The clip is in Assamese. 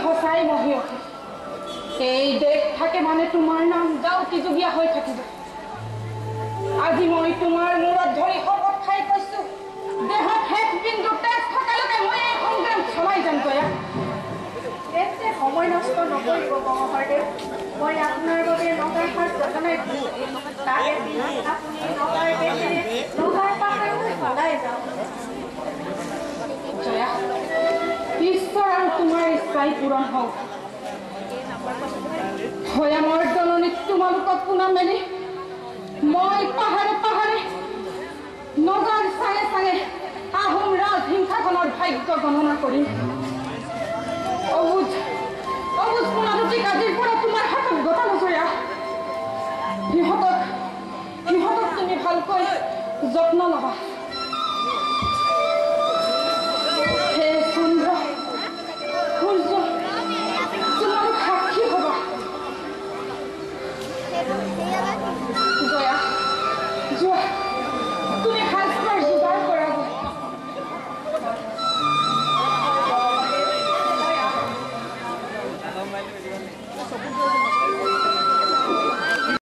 সঁচাই মহিয়সী এই দেশ থাকে মানে তোমাৰ নাম যাওতিজুগীয়া হৈ থাকিব আজি মই তোমাৰ মূৰত ধৰি শপত খাই কৈছো দেহত শেষ বিন্দু তেজ থকালৈকে মই এই সংগ্ৰাম চলাই যাম তয়া এতে সময় নষ্ট নকৰিব মহোদয় মই আপোনাৰ বাবে নগাৰ হাত যতনাই তাৰে আপুনি নগাৰ বেটেৰে নগাৰ পাহাৰলৈ পলাই যাওক জয়া ঈশ্বৰ আৰু তোমাৰ ইচ্ছাই পূৰণ হওক ভয়ামৰ জননীত তোমালোকক পোনা মেলি মই পাহাৰে পাহাৰে নগাৰ চাঙে চাঙে আহোম ৰাজহিংসাখনৰ ভাগ্য গণনা কৰিম অবুজ পোনাদুটি কাজিৰ পৰা তোমাৰ হাতত গতালো জয়া সিহঁতক তুমি ভালকৈ যত্ন ল'বা